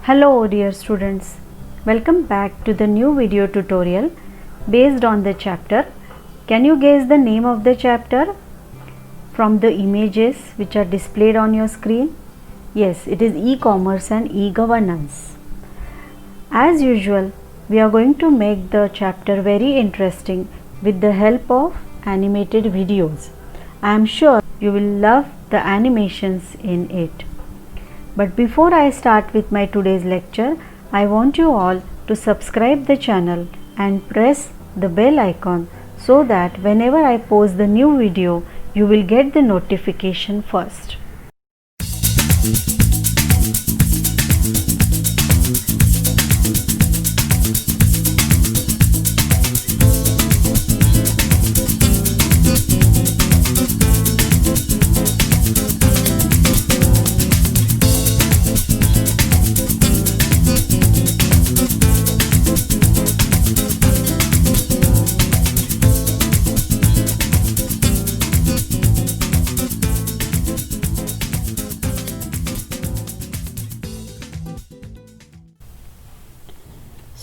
Hello dear students, welcome back to the new video tutorial based on the chapter. Can you guess the name of the chapter from the images which are displayed on your screen? Yes, it is e-commerce and e-governance. As usual, we are going to make the chapter very interesting with the help of animated videos. I am sure you will love the animations in it. But before I start with my today's lecture, I want you all to subscribe the channel and press the bell icon so that whenever I post the new video, you will get the notification first.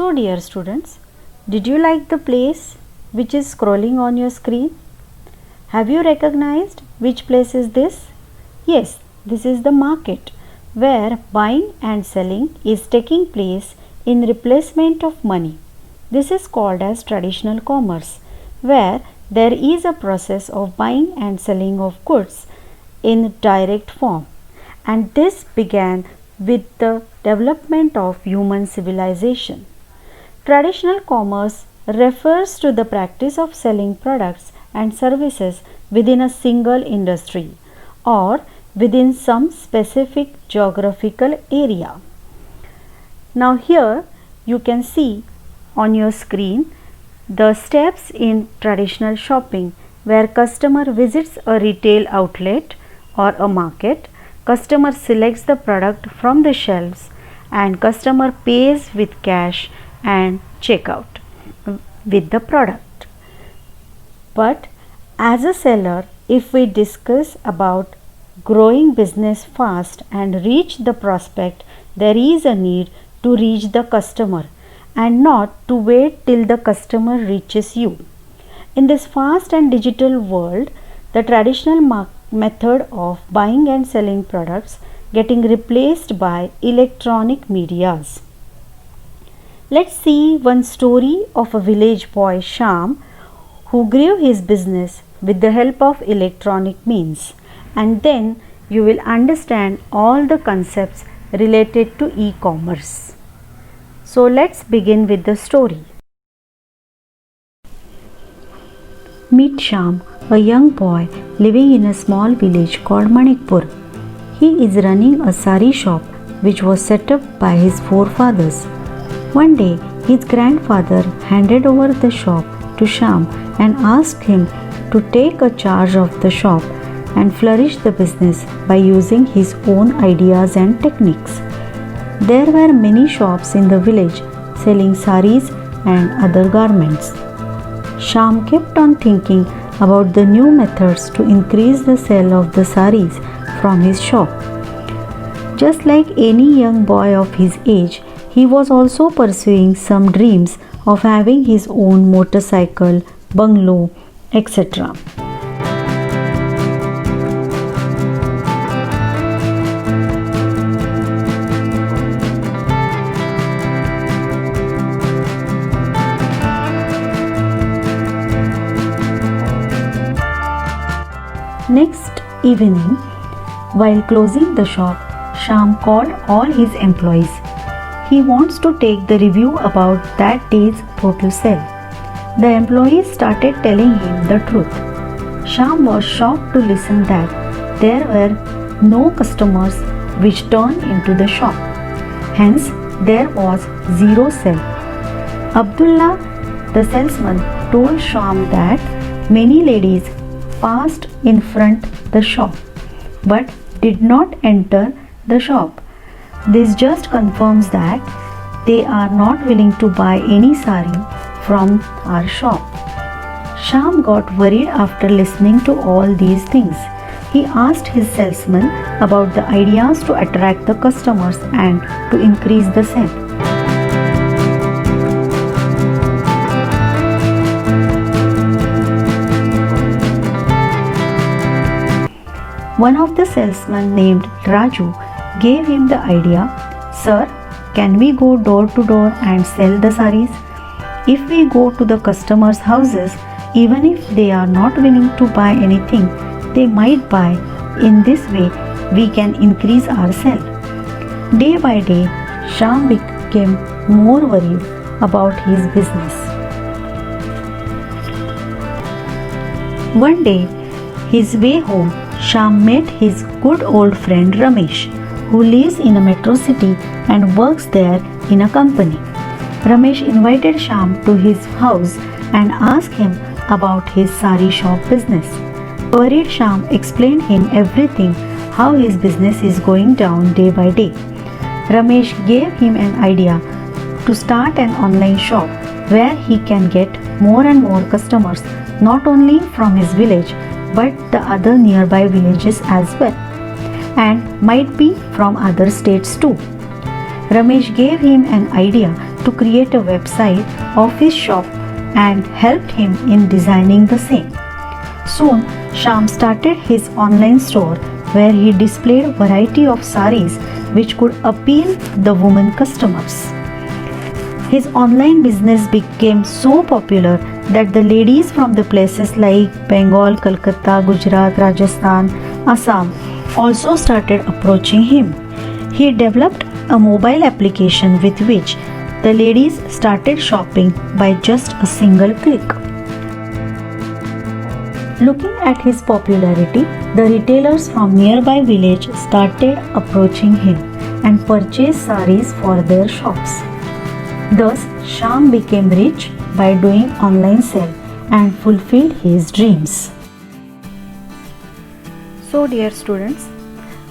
So dear students, did you like the place which is scrolling on your screen? Have you recognized which place is this? Yes, this is the market where buying and selling is taking place in replacement of money. This is called as traditional commerce, where there is a process of buying and selling of goods in direct form. And this began with the development of human civilization. Traditional commerce refers to the practice of selling products and services within a single industry or within some specific geographical area. Now here you can see on your screen the steps in traditional shopping where customer visits a retail outlet or a market, customer selects the product from the shelves and customer pays with cash and check out with the product. But as a seller, if we discuss about growing business fast and reach the prospect, there is a need to reach the customer and not to wait till the customer reaches you. In this fast and digital world, the traditional method of buying and selling products getting replaced by electronic medias. Let's see one story of a village boy Sham who grew his business with the help of electronic means, and then you will understand all the concepts related to e-commerce. So let's begin with the story. Meet Sham, a young boy living in a small village called Manikpur. He is running a sari shop which was set up by his forefathers. One day, his grandfather handed over the shop to Sham and asked him to take a charge of the shop and flourish the business by using his own ideas and techniques. There were many shops in the village selling saris and other garments. Sham kept on thinking about the new methods to increase the sale of the saris from his shop. Just like any young boy of his age, he was also pursuing some dreams of having his own motorcycle, bungalow, etc. Next evening, while closing the shop, Sham called all his employees. He wants to take the review about that day's total sale. The employees started telling him the truth. Sham was shocked to listen that there were no customers which turned into the shop. Hence, there was zero sale. Abdullah, the salesman, told Sham that many ladies passed in front the shop but did not enter the shop. This just confirms that they are not willing to buy any sari from our shop. Sham got worried after listening to all these things. He asked his salesman about the ideas to attract the customers and to increase the sale. One of the salesmen named Raju gave him the idea, "Sir, can we go door to door and sell the saris? If we go to the customers' houses, even if they are not willing to buy anything, they might buy. In this way, we can increase our sale." Day by day, Shyam became more worried about his business. One day, his way home, Shyam met his good old friend Ramesh, who lives in a metro city and works there in a company. Ramesh invited Shyam to his house and asked him about his sari shop business. Worried Shyam explained him everything, how his business is going down day by day. Ramesh gave him an idea to start an online shop where he can get more and more customers, not only from his village but the other nearby villages as well, and might be from other states too. Ramesh gave him an idea to create a website of his shop and helped him in designing the same. Soon, Shyam started his online store where he displayed a variety of saris which could appeal the women customers. His online business became so popular that the ladies from the places like Bengal, Calcutta, Gujarat, Rajasthan, Assam also started approaching him. He developed a mobile application with which the ladies started shopping by just a single click. Looking at his popularity, the retailers from nearby village started approaching him and purchased saris for their shops. Thus, Shyam became rich by doing online sale and fulfilled his dreams. So dear students,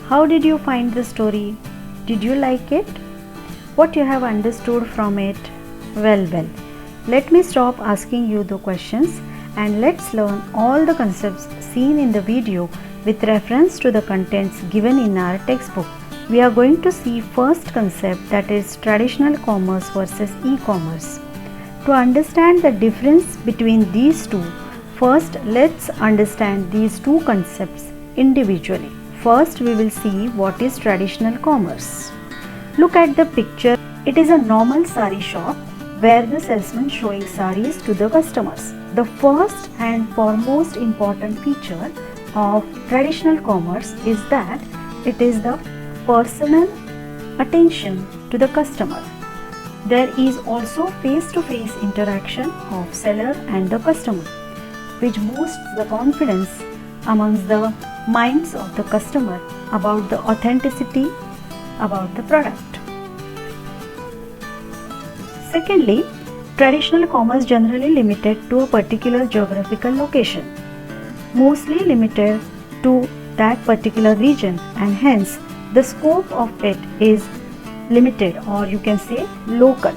how did you find the story? Did you like it? What you have understood from it? Well, let me stop asking you the questions and let's learn all the concepts seen in the video with reference to the contents given in our textbook. We are going to see first concept, that is traditional commerce versus e-commerce. To understand the difference between these two, first let's understand these two concepts individually. First we will see what is traditional commerce. Look at the picture. It is a normal sari shop where the salesman showing saris to the customers. The first and foremost important feature of traditional commerce is that it is the personal attention to the customer. There is also face-to-face interaction of seller and the customer, which boosts the confidence amongst the minds of the customer about the authenticity about the product. Secondly, traditional commerce generally limited to a particular geographical location, mostly limited to that particular region, and hence the scope of it is limited, or you can say local.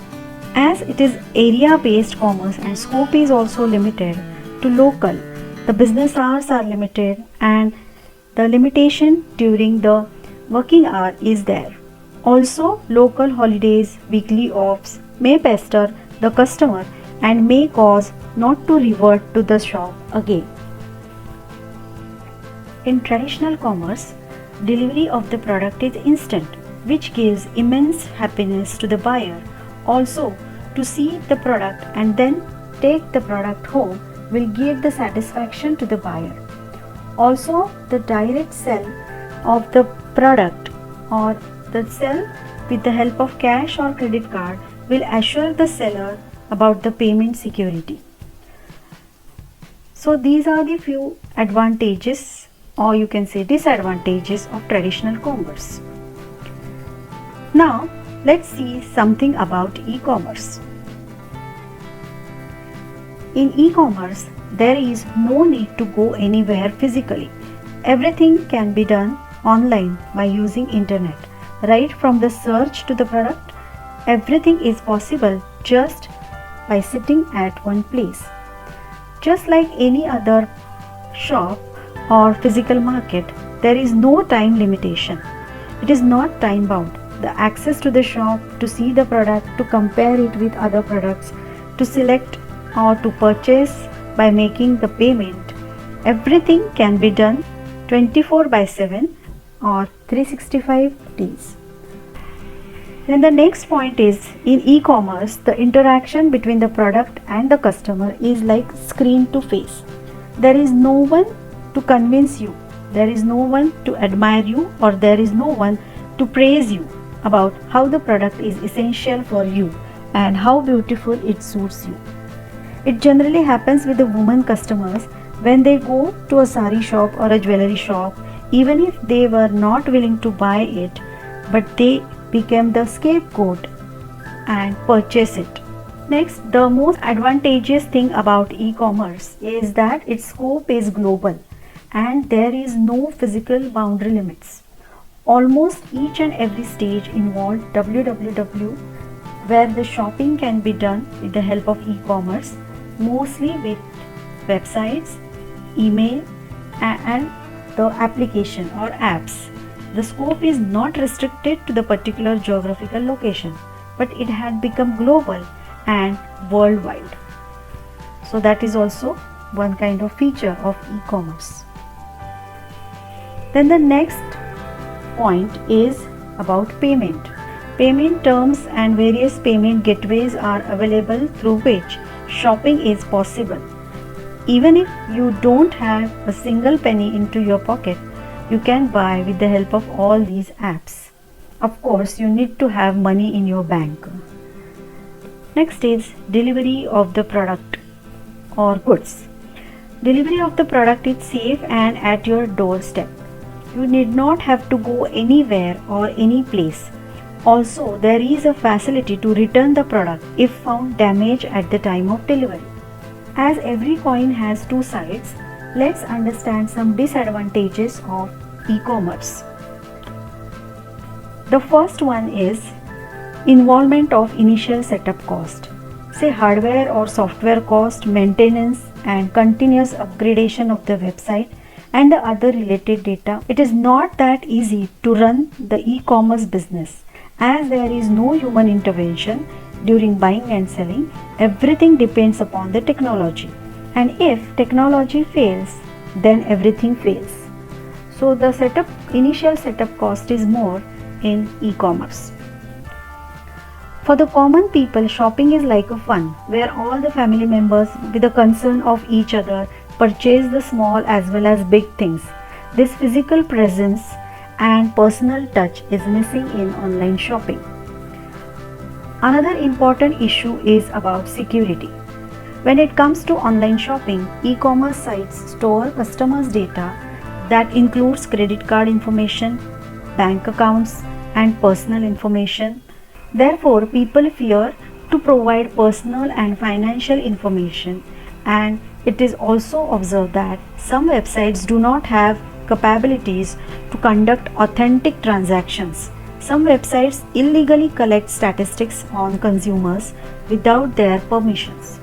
As it is area based commerce and scope is also limited to local, the business hours are limited and the limitation during the working hour is there. Also, local holidays, weekly offs may pester the customer and may cause not to revert to the shop again. In traditional commerce, delivery of the product is instant, which gives immense happiness to the buyer. Also, to see the product and then take the product home will give the satisfaction to the buyer. Also, the direct sale of the product or the sale with the help of cash or credit card will assure the seller about the payment security. So these are the few advantages, or you can say disadvantages, of traditional commerce. Now let's see something about e-commerce. In e-commerce, there is no need to go anywhere physically. Everything can be done online by using internet. Right from the search to the product, everything is possible just by sitting at one place. Just like any other shop or physical market, there is no time limitation. It is not time bound. The access to the shop, to see the product, to compare it with other products, to select or to purchase by making the payment, everything can be done 24/7 or 365 days. Then the next point is, in e-commerce, the interaction between the product and the customer is like screen to face. There is no one to convince you, there is no one to admire you, or there is no one to praise you about how the product is essential for you and how beautiful it suits you. It generally happens with the women customers when they go to a sari shop or a jewelry shop, even if they were not willing to buy it, but they became the scapegoat and purchase it. Next, the most advantageous thing about e-commerce is that its scope is global and there is no physical boundary limits. Almost each and every stage involved www, where the shopping can be done with the help of e-commerce, mostly with websites, email, and the application or apps. The scope is not restricted to the particular geographical location, but it had become global and worldwide. So that is also one kind of feature of e-commerce. Then the next point is about payment. Payment terms and various payment gateways are available through which shopping is possible. Even if you don't have a single penny into your pocket, you can buy with the help of all these apps. Of course, you need to have money in your bank. Next is delivery of the product or goods. Delivery of the product is safe and at your doorstep. You need not have to go anywhere or any place. Also, there is a facility to return the product if found damaged at the time of delivery. As every coin has two sides, let's understand some disadvantages of e-commerce. The first one is involvement of initial setup cost, say hardware or software cost, maintenance and continuous upgradation of the website and the other related data. It is not that easy to run the e-commerce business as there is no human intervention during buying and selling. Everything depends upon the technology, and if technology fails, then everything fails. So the initial setup cost is more in e-commerce. For the common people, shopping is like a fun where all the family members, with the concern of each other, purchase the small as well as big things. This physical presence and personal touch is missing in online shopping. Another important issue is about security. When it comes to online shopping, e-commerce sites store customers' data that includes credit card information, bank accounts, and personal information. Therefore, people fear to provide personal and financial information, and it is also observed that some websites do not have capabilities to conduct authentic transactions. Some websites illegally collect statistics on consumers without their permissions.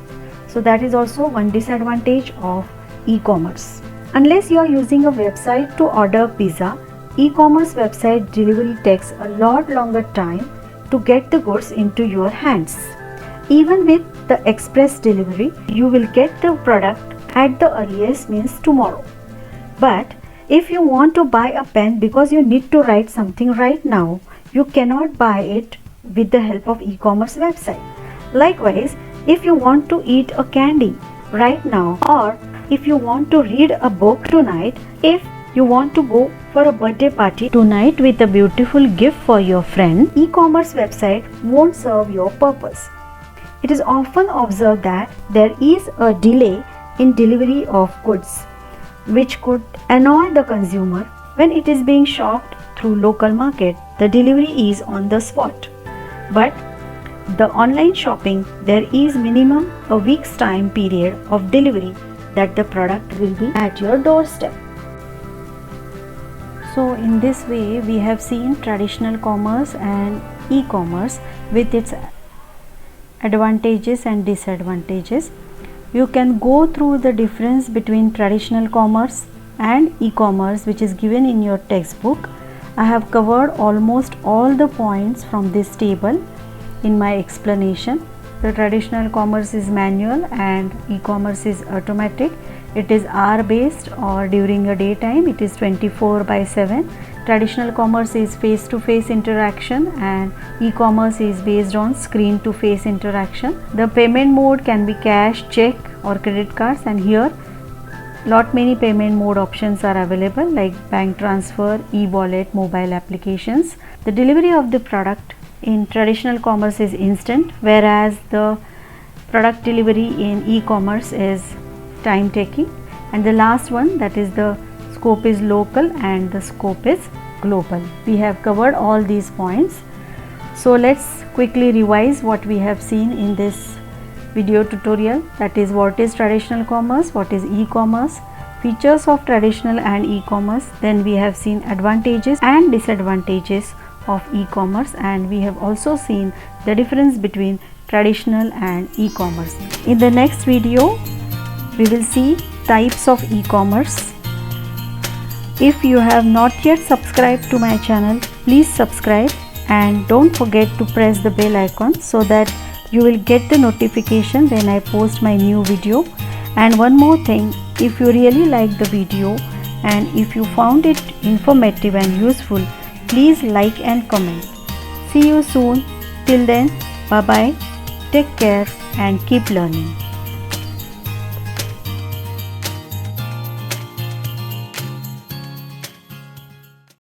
So that is also one disadvantage of e-commerce. Unless you are using a website to order pizza, e-commerce website delivery takes a lot longer time to get the goods into your hands. Even with the express delivery, you will get the product at the earliest, means tomorrow. But if you want to buy a pen because you need to write something right now, you cannot buy it with the help of e-commerce website. Likewise, if you want to eat a candy right now, or if you want to read a book tonight, if you want to go for a birthday party tonight with a beautiful gift for your friend, e-commerce website won't serve your purpose. It is often observed that there is a delay in delivery of goods, which could annoy the consumer. When it is being shopped through local market, the delivery is on the spot. But the online shopping, there is minimum a week's time period of delivery that the product will be at your doorstep. So in this way, we have seen traditional commerce and e-commerce with its advantages and disadvantages. You can go through the difference between traditional commerce and e-commerce which is given in your textbook. I have covered almost all the points from this table in my explanation. The traditional commerce is manual and e-commerce is automatic. It is hour based, or during a daytime it is 24/7. Traditional commerce is face to face interaction and e-commerce is based on screen to face interaction. The payment mode can be cash, check or credit cards, and here lot many payment mode options are available like bank transfer, e-wallet, mobile applications. The delivery of the product in traditional commerce is instant, whereas the product delivery in e-commerce is time taking. And the last one, that is the scope is local and the scope is global. We have covered all these points. So let's quickly revise what we have seen in this video tutorial, that is what is traditional commerce, what is e-commerce, features of traditional and e-commerce. Then we have seen advantages and disadvantages of e-commerce, and we have also seen the difference between traditional and e-commerce. In the next video we will see types of e-commerce. If you have not yet subscribed to my channel, please subscribe and don't forget to press the bell icon so that you will get the notification when I post my new video. And one more thing, if you really like the video and if you found it informative and useful, please like and comment. See you soon. Till then, bye bye, take care and keep learning.